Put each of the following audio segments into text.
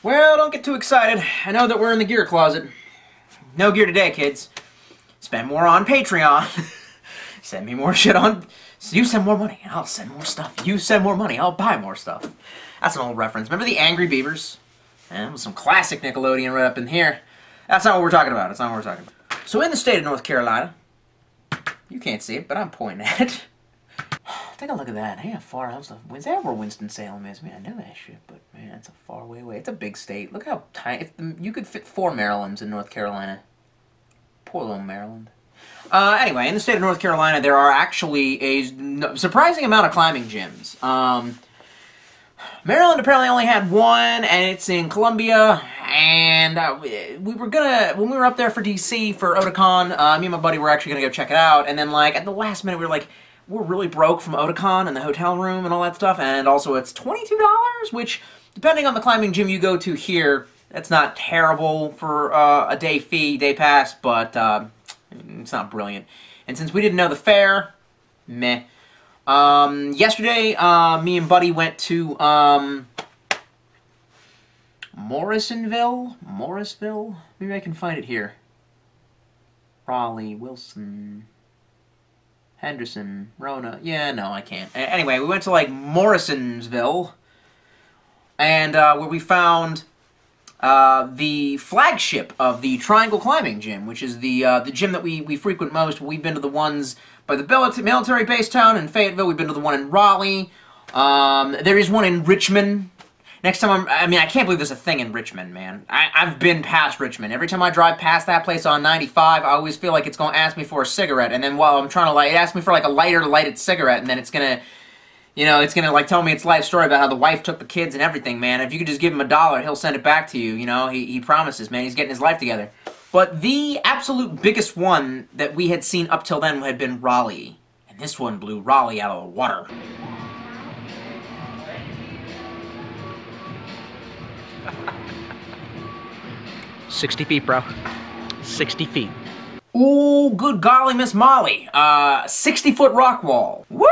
Well, don't get too excited. I know that we're in the gear closet. No gear today, kids. Spend more on Patreon. Send me more shit on... You send more money, I'll send more stuff. You send more money, I'll buy more stuff. That's an old reference. Remember the Angry Beavers? And with some classic Nickelodeon right up in here. That's not what we're talking about. That's not what we're talking about. So in the state of North Carolina, you can't see it, but I'm pointing at it. Take a look at that. Hey, how far out of... Is that where Winston-Salem is? Man, I know that shit, but man, it's a far way away. It's a big state. Look how tiny... You could fit 4 Marylands in North Carolina. Poor little Maryland. Anyway, in the state of North Carolina, there are actually a surprising amount of climbing gyms. Maryland apparently only had one, and it's in Columbia, and we were gonna... When we were up there for DC for Otakon, me and my buddy were actually gonna go check it out, and then, like, at the last minute, we were like... We're really broke from Otakon and the hotel room and all that stuff, and also it's $22, which, depending on the climbing gym you go to here, that's not terrible for a day fee, day pass, but it's not brilliant. And since we didn't know the fare, meh. Yesterday, me and Buddy went to Morrisonville? Maybe I can find it here. Raleigh, Wilson... Henderson, Rona. Yeah, no, I can't. Anyway, we went to, like, Morrisonsville, and where we found the flagship of the Triangle Climbing Gym, which is the gym that we frequent most. We've been to the ones by the military base town in Fayetteville. We've been to the one in Raleigh. There is one in Richmond. Next time I mean, I can't believe there's a thing in Richmond, man. I've been past Richmond. Every time I drive past that place on 95, I always feel like it's going to ask me for a cigarette, and then while I'm trying to light, it asks me for, like, a lighter lighted cigarette, and then it's going to, you know, it's going to, like, tell me its life story about how the wife took the kids and everything, man. If you could just give him $1, he'll send it back to you, you know? He promises, man. He's getting his life together. But the absolute biggest one that we had seen up till then had been Raleigh, and this one blew Raleigh out of the water. 60 feet, bro. 60 feet. Ooh, good golly, Miss Molly. 60-foot rock wall. Woo!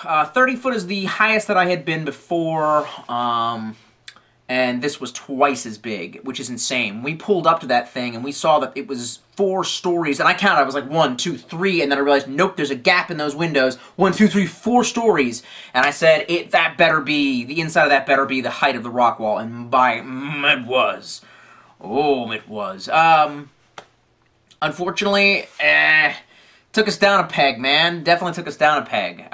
30 foot is the highest that I had been before, and this was twice as big, which is insane. We pulled up to that thing, and we saw that it was 4 stories, and I counted, I was like, 1, 2, 3, and then I realized, nope, there's a gap in those windows. 1, 2, 3, 4 stories. And I said, that better be, the inside of that better be the height of the rock wall, and it was. Oh, it was. Unfortunately, took us down a peg, man. Definitely took us down a peg.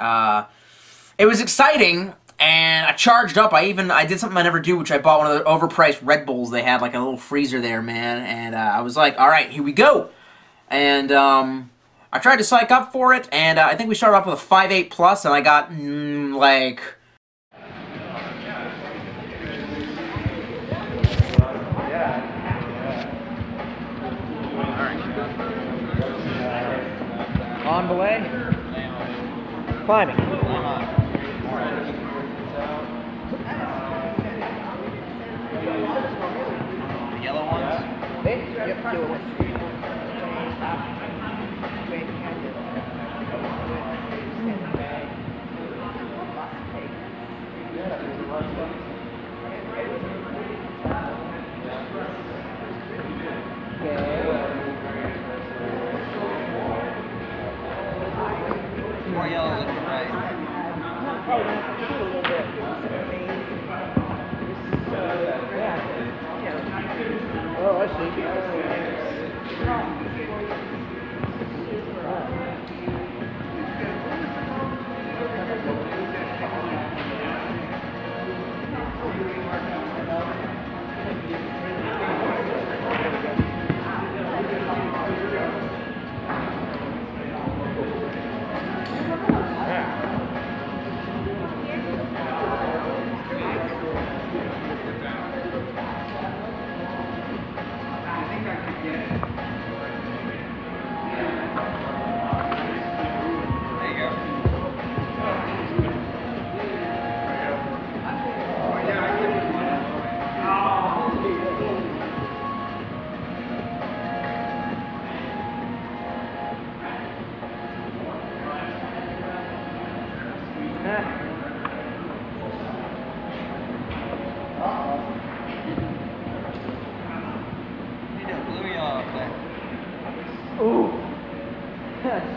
It was exciting, and I charged up. I did something I never do, which I bought one of the overpriced Red Bulls they had, like a little freezer there, man. And I was like, all right, here we go. And I tried to psych up for it, and I think we started off with a 5.8 plus, and I got, like... On the way. Climbing. The yellow ones? Yep, yellow ones. More yellow than right. Oh, I see.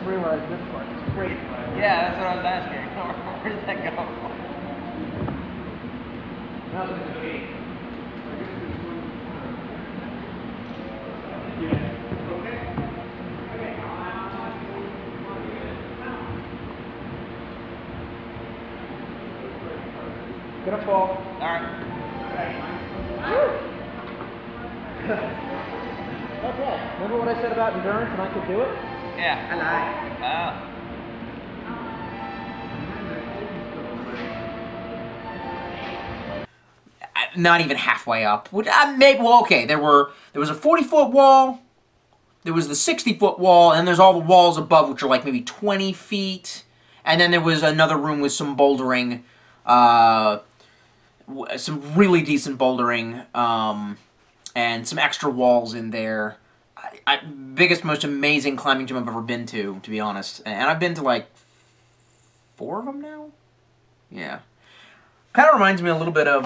realize this part. Great. Yeah, that's what I was asking. Where did that go? Gonna fall. Alright. Okay. Remember what I said about endurance and I could do it? Yeah. I lied. Not even halfway up. Maybe, well, okay, there was a 40-foot wall, there was the 60-foot wall, and there's all the walls above, which are like maybe 20 feet, and then there was another room with some bouldering, some really decent bouldering, and some extra walls in there. Biggest, most amazing climbing gym I've ever been to be honest. And I've been to like 4 of them now? Yeah. Kind of reminds me a little bit of,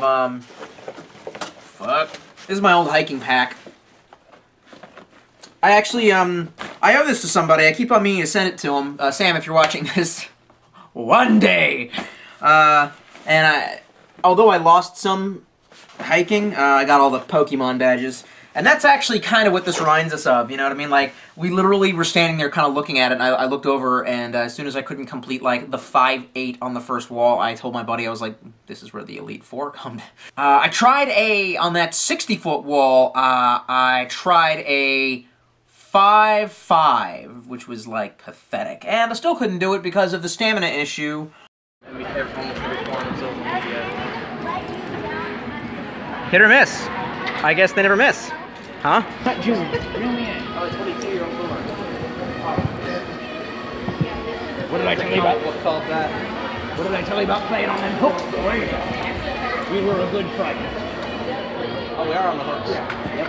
fuck. This is my old hiking pack. I actually, I owe this to somebody. I keep on meaning to send it to him. Sam, if you're watching this, one day. Although I lost some hiking, I got all the Pokemon badges. And that's actually kind of what this reminds us of, you know what I mean? Like, we literally were standing there kind of looking at it, and I looked over, and as soon as I couldn't complete, like, the 5-8 on the first wall, I told my buddy, I was like, this is where the Elite Four come. I tried on that 60-foot wall, I tried a 5-5, which was, like, pathetic. And I still couldn't do it because of the stamina issue. And be careful with the performance social media. Hit or miss. I guess they never miss. Huh? Not June. Reel me in. Oh, 22-year-old boomer. What did I tell you about? What called that? What did I tell you about playing on them hooks, boy? We were a good fight. Oh, we are on the hooks. Yeah. Yep.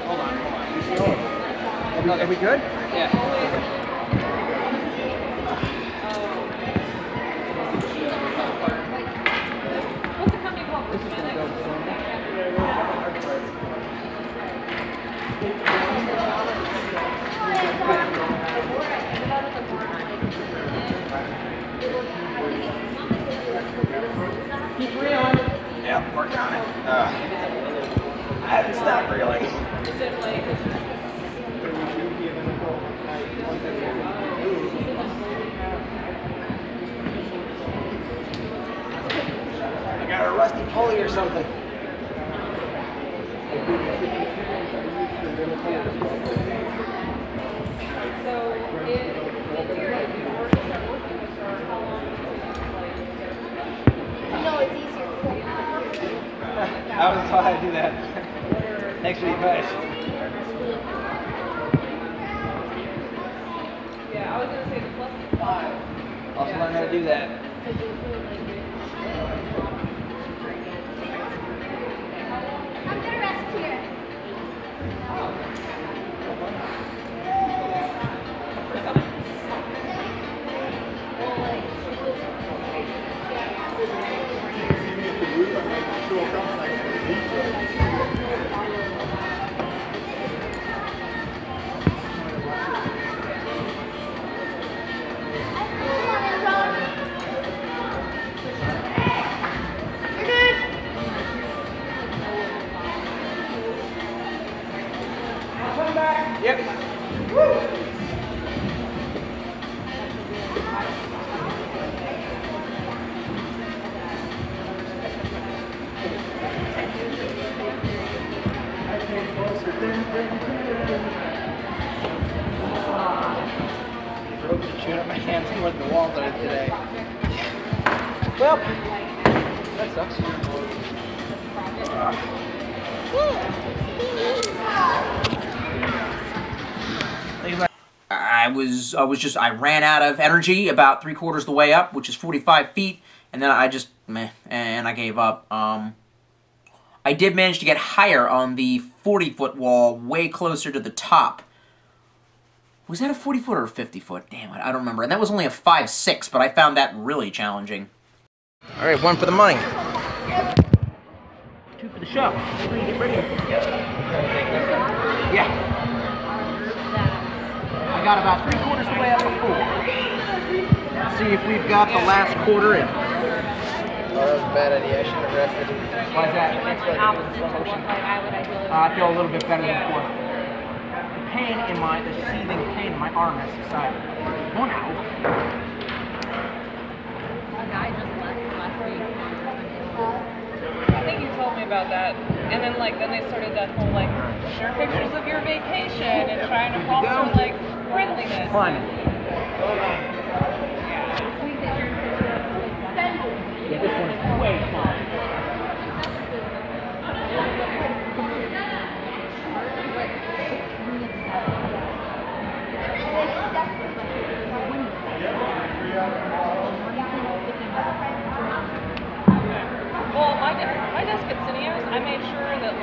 Hold on. Are we good? Yeah. Keep reeling. Yep, working on it. I haven't stopped reeling. I got a rusty pulley or something. I was taught how to do that. Thanks for the advice. Yeah, I was going to say the plus 5. Also learn how to do that. I'm going to rest here. Yep. Ropes are chewing up my hands more than the walls are today. Well, that sucks. I ran out of energy about 3/4 of the way up, which is 45 feet, and then I just, and I gave up. I did manage to get higher on the 40-foot wall, way closer to the top. Was that a 40-foot or a 50-foot? Damn it, I don't remember. And that was only a 5-6, but I found that really challenging. All right, one for the money. 2 for the show. Get ready. Yeah. I got about 3/4 the way up to 4. Let's see if we've got the last quarter in. Oh, that was a bad idea. I shouldn't have rested. Why is that? I feel a little bit better than before. The seething pain in my arm has subsided. Oh, now. I think you told me about that. And then they started that whole share pictures of your vacation and trying to foster friendliness. Climbing. Yeah, this one is way fun. Well, my desk at Cineos, I made sure that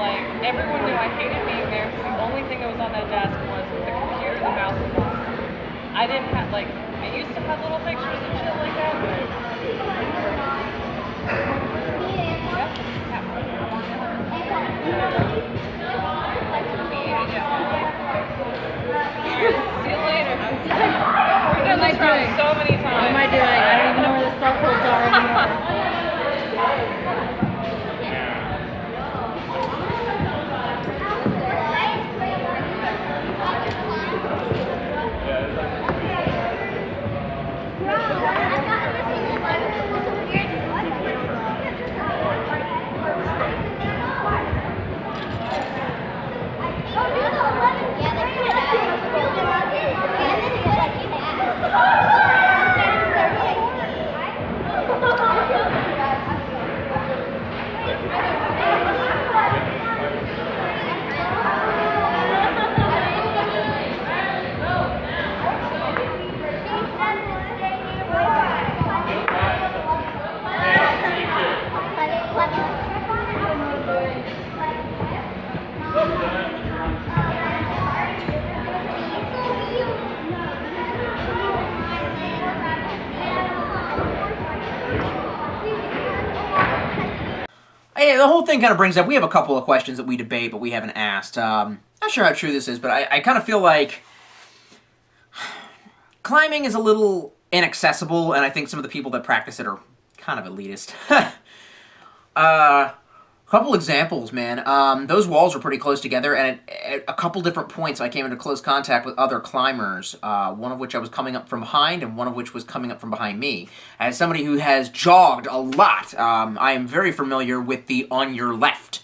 everyone knew I hated being there because the only thing that was on that desk was the computer, the mouse, and the monitor. I didn't have I used to have little pictures and shit like that, but see you later. We've done this round so many times. What am I doing? I don't even know where the stuff holds are anymore. Hey, the whole thing kind of brings up, we have a couple of questions that we debate, but we haven't asked. Not sure how true this is, but I kind of feel like climbing is a little inaccessible, and I think some of the people that practice it are kind of elitist. Couple examples, man. Those walls were pretty close together, and at a couple different points I came into close contact with other climbers, one of which I was coming up from behind, and one of which was coming up from behind me. As somebody who has jogged a lot, I am very familiar with the on your left.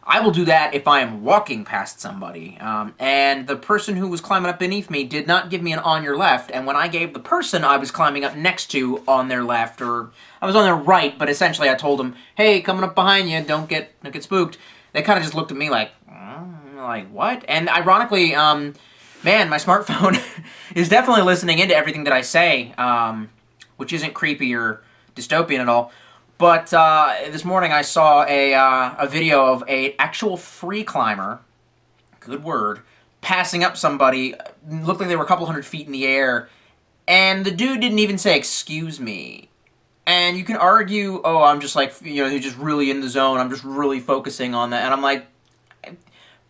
I will do that if I am walking past somebody. And the person who was climbing up beneath me did not give me an on your left, and when I gave the person I was climbing up next to on their left, or I was on their right, but essentially I told them, hey, coming up behind you, don't get spooked. They kind of just looked at me like what? And ironically, man, my smartphone is definitely listening into everything that I say, which isn't creepy or dystopian at all. But this morning I saw a video of an actual free climber, good word, passing up somebody. Looked like they were a couple hundred feet in the air, and the dude didn't even say, excuse me. And you can argue, oh, I'm just like, you know, you're just really in the zone, I'm just really focusing on that. And I'm like,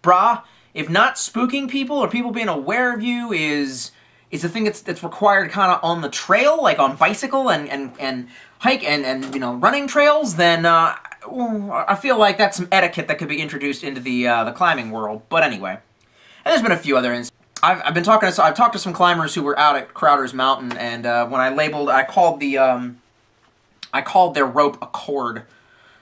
brah, if not spooking people or people being aware of you is the thing that's required kind of on the trail, like on bicycle and hike and you know, running trails, then I feel like that's some etiquette that could be introduced into the climbing world. But anyway, and there's been a few other instances. I've talked to some climbers who were out at Crowder's Mountain, and when I called their rope a cord.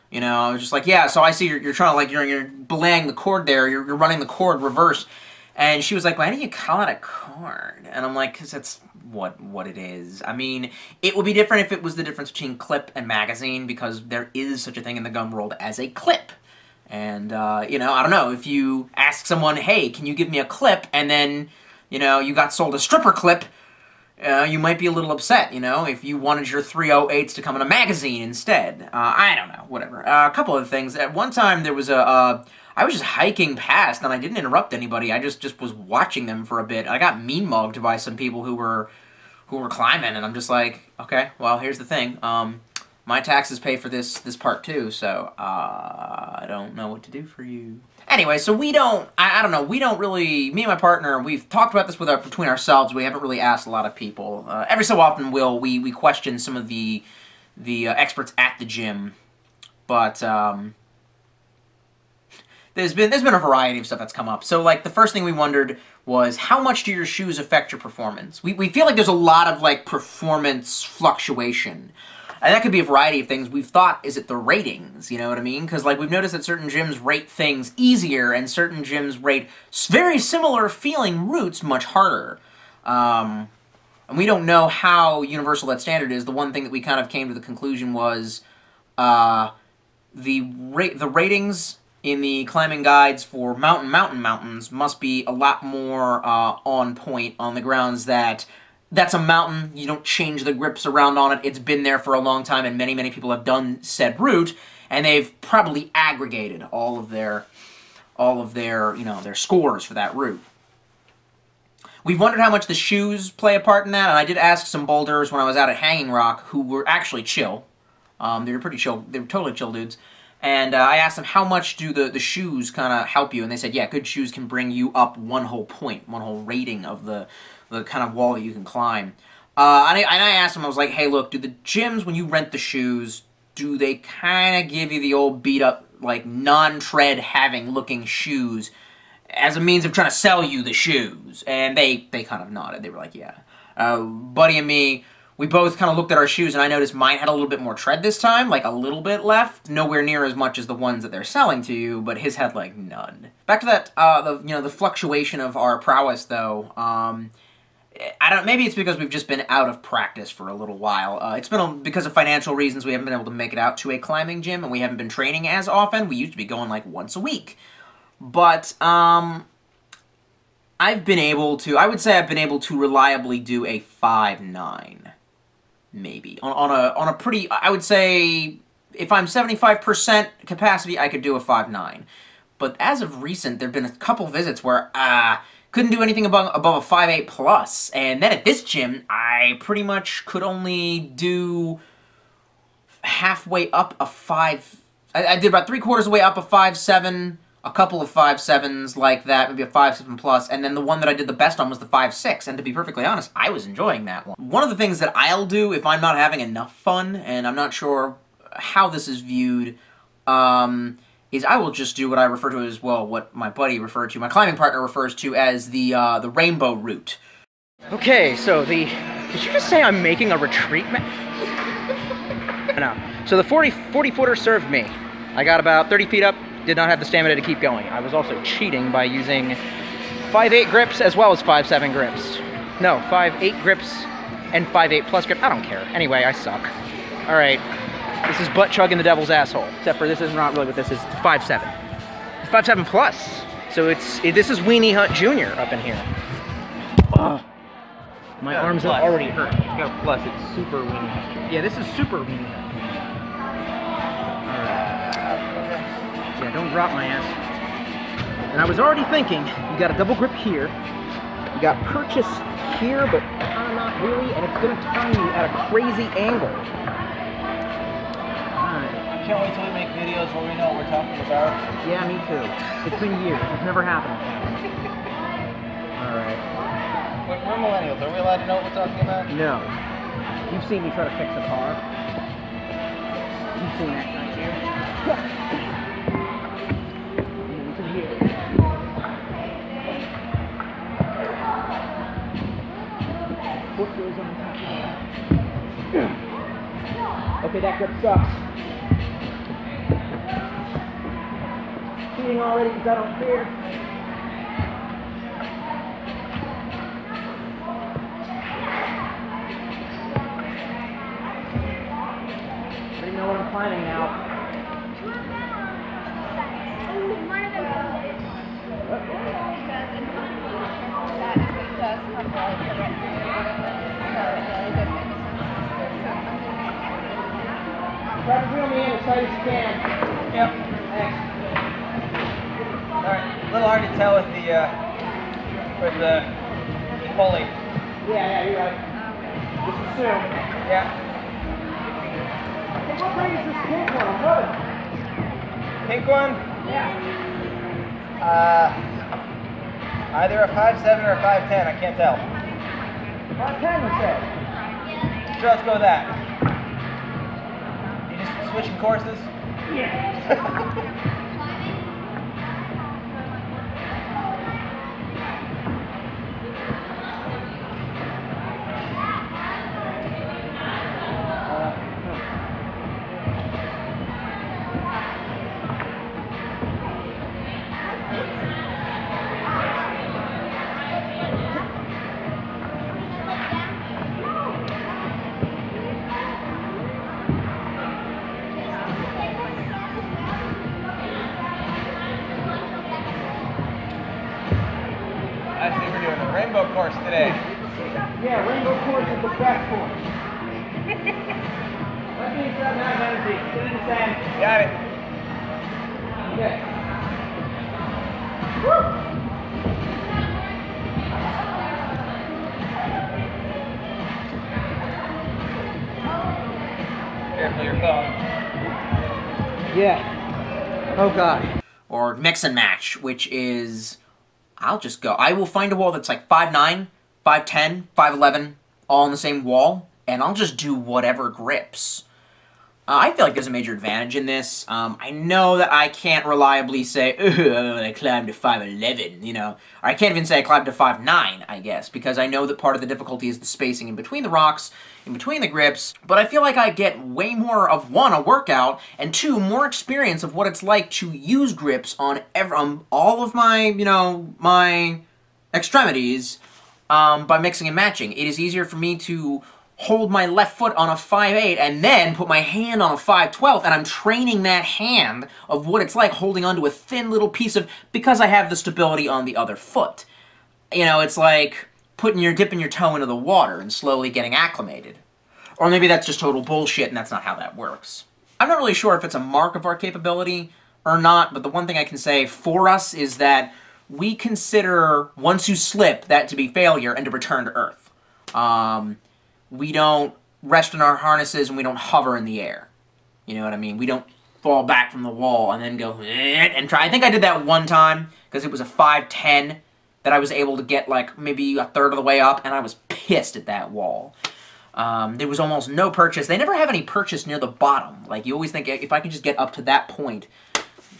You know, I was just like, yeah, so I see you're trying to, like, you're belaying the cord there, you're running the cord reverse. And she was like, why do you call it a cord? And I'm like, because that's what it is. I mean, it would be different if it was the difference between clip and magazine, because there is such a thing in the gun world as a clip. And, you know, I don't know, if you ask someone, hey, can you give me a clip, and then, you know, you got sold a stripper clip, you might be a little upset, you know, if you wanted your 308s to come in a magazine instead. I don't know, whatever. A couple of things. At one time, there was I was just hiking past, and I didn't interrupt anybody. I just was watching them for a bit. I got mean-mugged by some people who were climbing, and I'm just like, okay, well, here's the thing. my taxes pay for this part too, so I don't know what to do for you. Anyway, so we don't, I don't know, we don't really, me and my partner, we've talked about this between ourselves. We haven't really asked a lot of people. Every so often we question some of the experts at the gym, but there's been a variety of stuff that's come up. So, like, the first thing we wondered was, how much do your shoes affect your performance? We feel like there's a lot of, like, performance fluctuation. And that could be a variety of things. We've thought, is it the ratings? You know what I mean? Because, like, we've noticed that certain gyms rate things easier, and certain gyms rate very similar feeling routes much harder. And we don't know how universal that standard is. The one thing that we kind of came to the conclusion was the ratings in the climbing guides for mountains must be a lot more on point, on the grounds that that's a mountain, you don't change the grips around on it, it's been there for a long time, and many people have done said route, and they've probably aggregated all of their you know, their scores for that route. We've wondered how much the shoes play a part in that, and I did ask some boulders when I was out at Hanging Rock who were actually chill. They were pretty chill, they were totally chill dudes. And I asked them, how much do the shoes kind of help you? And they said, yeah, good shoes can bring you up one whole point, one whole rating of the kind of wall that you can climb. And I asked them, I was like, hey, look, do the gyms, when you rent the shoes, do they kind of give you the old beat-up, like, non-tread having looking shoes as a means of trying to sell you the shoes? And they kind of nodded. They were like, yeah. Buddy and me, we both kind of looked at our shoes, and I noticed mine had a little bit more tread this time, like a little bit left. Nowhere near as much as the ones that they're selling to you, but his had, like, none. Back to that, the fluctuation of our prowess, though. I don't. Maybe it's because we've just been out of practice for a little while. It's been because of financial reasons. We haven't been able to make it out to a climbing gym, and we haven't been training as often. We used to be going, like, once a week. But, I've been able to, I would say I've been able to reliably do a 5.9. Maybe. On a pretty, I would say, if I'm 75% capacity, I could do a 5.9. But as of recent, there have been a couple visits where, couldn't do anything above a 5.8 plus. And then at this gym, I pretty much could only do halfway up a 5, I did about 3/4 of the way up a 5.7, a couple of 5.7s like that, maybe a 5.7 plus, and then the one that I did the best on was the 5.6, and to be perfectly honest, I was enjoying that one. One of the things that I'll do if I'm not having enough fun, and I'm not sure how this is viewed, is I will just do what I refer to as, well, what my buddy referred to, my climbing partner refers to as the rainbow route. Okay, so did you just say I'm making a retreat map? No. So the 40-footer served me. I got about 30 feet up, did not have the stamina to keep going. I was also cheating by using 5.8 grips as well as 5.7 grips. No, 5.8 grips and 5.8 plus grip. I don't care. Anyway, I suck. All right, this is butt chugging the devil's asshole. Except for this is not really what this is. 5.7. 5.7 plus. So this is Weenie Hunt Jr. up in here. Ugh. My arms have already hurt. Go plus, it's super Weenie Hunt Jr. Yeah, this is super Weenie Hunt. Yeah, don't drop my ass. And I was already thinking, you got a double grip here, you got purchase here, but not really, and it's gonna turn you at a crazy angle. Alright. I can't wait till we make videos where we know what we're talking about. Yeah, me too. It's been years. It's never happened. Alright. We're millennials. Are we allowed to know what we're talking about? No. You've seen me try to fix a car. You've seen that right here. Foot goes on top of that. Okay, that grip sucks. Cheating already because I don't care. I don't know what I'm climbing now. Try to reel me in as tight as you can. Yep. Thanks. Alright, a little hard to tell with the pulley. Yeah, you're right. Just assume. Yeah. Pink one? Yeah. Either a 5'7" or a 5'10", I can't tell. 5'10", you said? Sure, let's go with that. You just switching courses? Yeah. I see we're doing a rainbow course today. Yeah, rainbow course is the best course. Let me grab that energy. Sit in the sand. Got it. Okay. Woo! Careful your phone. Yeah. Oh god. Or mix and match, which is, I'll just go. I will find a wall that's like 5'9", 5'10", 5'11", all on the same wall, and I'll just do whatever grips. I feel like there's a major advantage in this. I know that I can't reliably say, I climbed to 5'11", you know. Or I can't even say I climbed to 5'9", I guess, because I know that part of the difficulty is the spacing in between the rocks, in between the grips, but I feel like I get way more of, one, a workout, and two, more experience of what it's like to use grips on all of my, you know, my extremities by mixing and matching. It is easier for me to hold my left foot on a 5'8", and then put my hand on a 5'12", and I'm training that hand of what it's like holding onto a thin little piece of, because I have the stability on the other foot. You know, it's like dipping your toe into the water and slowly getting acclimated. Or maybe that's just total bullshit and that's not how that works. I'm not really sure if it's a mark of our capability or not, but the one thing I can say for us is that we consider, once you slip, that to be failure and to return to Earth. We don't rest in our harnesses and we don't hover in the air. You know what I mean? We don't fall back from the wall and then go and try. I think I did that one time because it was a 5'10" that I was able to get like maybe a third of the way up, and I was pissed at that wall. There was almost no purchase. They never have any purchase near the bottom. Like, you always think, if I can just get up to that point,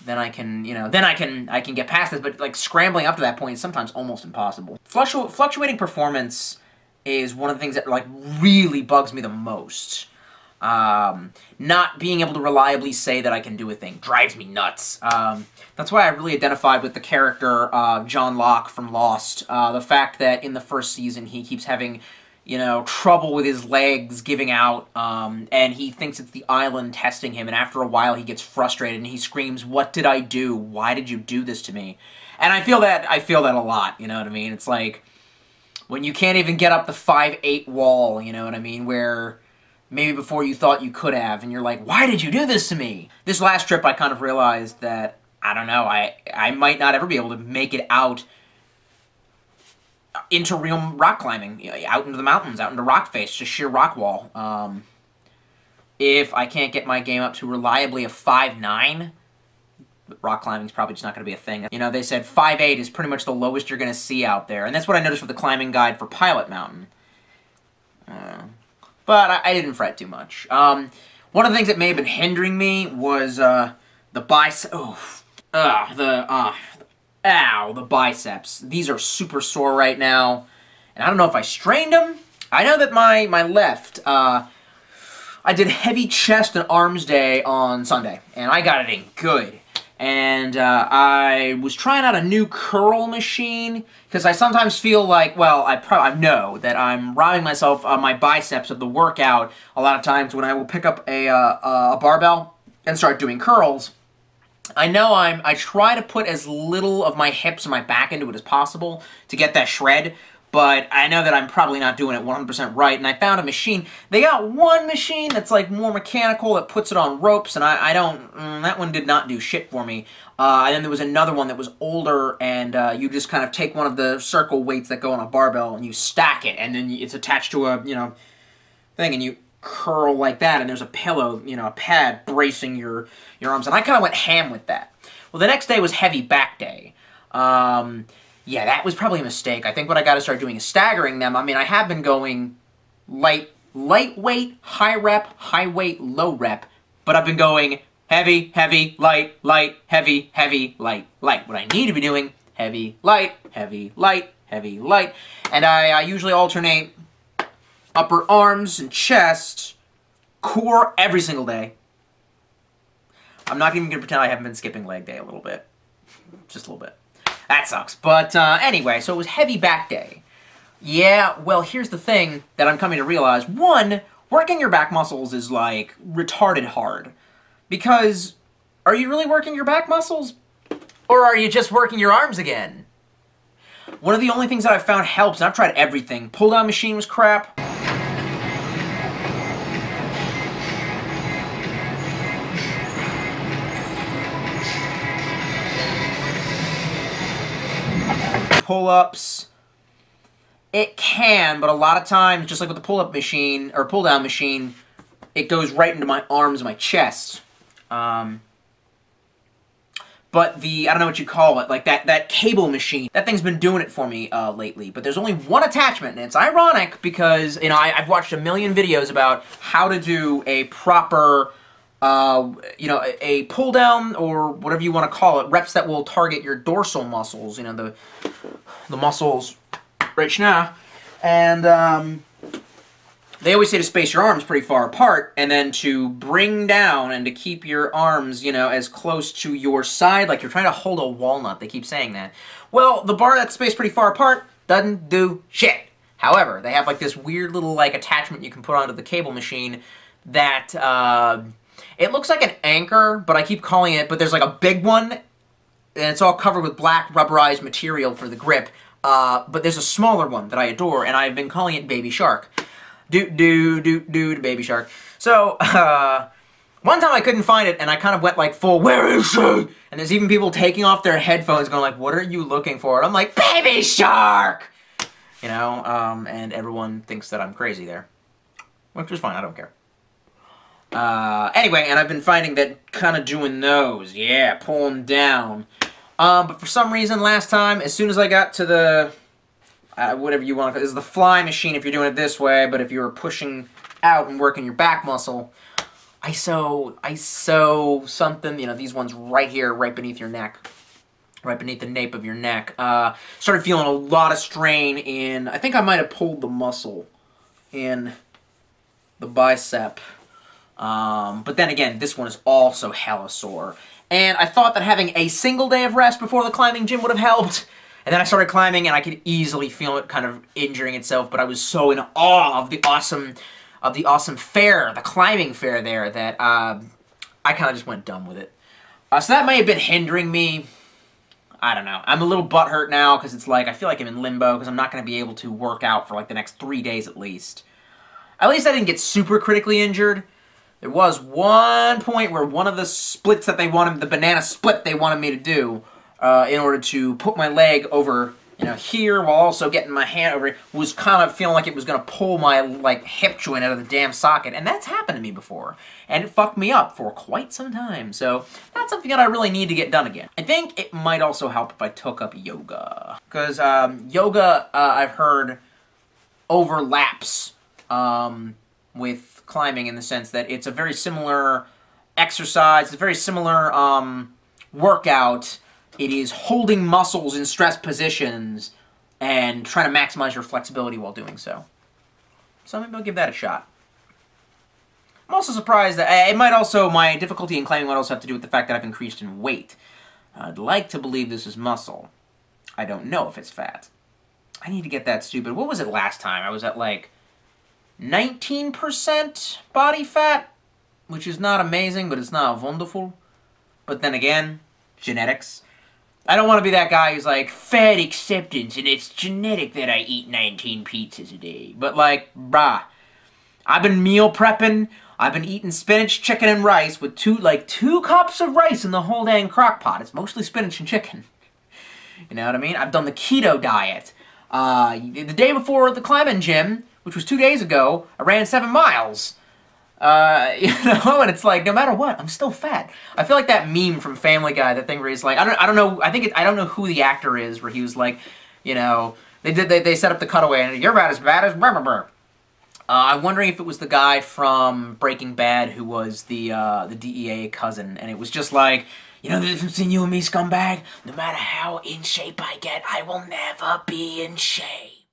then I can, you know, then I can get past this. But like scrambling up to that point is sometimes almost impossible. Fluctuating performance is one of the things that like really bugs me the most. Not being able to reliably say that I can do a thing drives me nuts. That's why I really identified with the character John Locke from Lost. The fact that in the first season he keeps having, you know, trouble with his legs giving out, and he thinks it's the island testing him, and after a while he gets frustrated and he screams, "What did I do? Why did you do this to me?" And I feel that a lot, you know what I mean? It's like, when you can't even get up the 5'8" wall, you know what I mean, where maybe before you thought you could have, and you're like, why did you do this to me? This last trip I kind of realized that, I don't know, I might not ever be able to make it out into real rock climbing, you know, out into the mountains, out into rock face, just sheer rock wall. If I can't get my game up to reliably a 5'9", rock climbing's probably just not going to be a thing. You know, they said 5'8" is pretty much the lowest you're going to see out there, and that's what I noticed with the climbing guide for Pilot Mountain. But I didn't fret too much. One of the things that may have been hindering me was the biceps. The biceps. These are super sore right now, and I don't know if I strained them. I know that my left, I did heavy chest and arms day on Sunday, and I got it in good. And I was trying out a new curl machine, because I sometimes feel like, well, I know that I'm robbing myself of my biceps of the workout a lot of times when I will pick up a barbell and start doing curls. I know I try to put as little of my hips and my back into it as possible to get that shred, but I know that I'm probably not doing it 100% right, and I found a machine. They got one machine that's like more mechanical that puts it on ropes, and I don't, that one did not do shit for me. And then there was another one that was older, and you just kind of take one of the circle weights that go on a barbell, and you stack it, and then it's attached to a, you know, thing, and you curl like that, and there's a pillow, you know, a pad bracing your arms, and I kind of went ham with that. Well, the next day was heavy back day. Yeah, that was probably a mistake. I think what I got to start doing is staggering them. I mean, I have been going lightweight, high rep, high weight, low rep, but I've been going heavy, heavy, light, light, heavy, heavy, light, light. What I need to be doing, heavy, light, heavy, light, heavy, light. And I usually alternate upper arms and chest, core every single day. I'm not even going to pretend I haven't been skipping leg day a little bit. Just a little bit. That sucks. But anyway, so it was heavy back day. Yeah, well, here's the thing that I'm coming to realize. One, working your back muscles is, like, retarded hard. Because, are you really working your back muscles? Or are you just working your arms again? One of the only things that I've found helps, and I've tried everything. Pull-down machine was crap. Pull-ups. It can, but a lot of times, just like with the pull-up machine, or pull-down machine, it goes right into my arms and my chest. But I don't know what you call it, like that cable machine, that thing's been doing it for me lately. But there's only one attachment, and it's ironic because, you know, I've watched a million videos about how to do a proper, you know, a pull-down, or whatever you want to call it, reps that will target your dorsal muscles, you know, the muscles right now. And they always say to space your arms pretty far apart, and then to bring down and to keep your arms, you know, as close to your side, like you're trying to hold a walnut. They keep saying that. Well, the bar that's spaced pretty far apart doesn't do shit. However, they have like this weird little like attachment you can put onto the cable machine that it looks like an anchor, but I keep calling it, but there's like a big one, and it's all covered with black rubberized material for the grip. But there's a smaller one that I adore, and I've been calling it Baby Shark. Baby Shark. So, one time I couldn't find it, and I kind of went like full, where is she? And there's even people taking off their headphones going like, what are you looking for? And I'm like, Baby Shark! You know, and everyone thinks that I'm crazy there. Which is fine, I don't care. Anyway, and I've been finding that kind of doing those, yeah, pulling down. But for some reason, last time, as soon as I got to the, whatever you want to call it, this is the fly machine if you're doing it this way, but if you were pushing out and working your back muscle, I sew something, you know, these ones right here, right beneath your neck, right beneath the nape of your neck. Started feeling a lot of strain in, I think I might have pulled the muscle in the bicep. But then again, this one is also hella sore. And I thought that having a single day of rest before the climbing gym would have helped. And then I started climbing, and I could easily feel it kind of injuring itself. But I was so in awe of the awesome fair, the climbing fair there, that I kind of just went dumb with it. So that may have been hindering me. I don't know. I'm a little butthurt now because it's like I feel like I'm in limbo because I'm not going to be able to work out for like the next 3 days at least. At least I didn't get super critically injured. There was one point where one of the splits that they wanted, the banana split they wanted me to do, in order to put my leg over, you know, here while also getting my hand over it, was kind of feeling like it was going to pull my, like, hip joint out of the damn socket. And that's happened to me before. And it fucked me up for quite some time. So that's something that I really need to get done again. I think it might also help if I took up yoga. Because yoga, I've heard, overlaps with climbing in the sense that it's a very similar exercise, it's a very similar workout. It is holding muscles in stress positions and trying to maximize your flexibility while doing so. So maybe I'll give that a shot. I'm also surprised that it might also, my difficulty in climbing might also have to do with the fact that I've increased in weight. I'd like to believe this is muscle. I don't know if it's fat. I need to get that stupid. What was it last time? I was at like 19% body fat, which is not amazing, but it's not wonderful. But then again, genetics. I don't want to be that guy who's like, fat acceptance, and it's genetic that I eat 19 pizzas a day. But like, brah, I've been meal prepping, I've been eating spinach, chicken, and rice with two cups of rice in the whole dang crock pot. It's mostly spinach and chicken. You know what I mean? I've done the keto diet. The day before the climbing gym, which was 2 days ago, I ran 7 miles. You know, and it's like, no matter what, I'm still fat. I feel like that meme from Family Guy, that thing where he's like, I don't know, I don't know who the actor is, where he was like, you know, they set up the cutaway, and you're about as bad as blah, blah, blah. I'm wondering if it was the guy from Breaking Bad who was the DEA cousin, and it was just like, you know the difference between you and me, scumbag? No matter how in shape I get, I will never be in shape.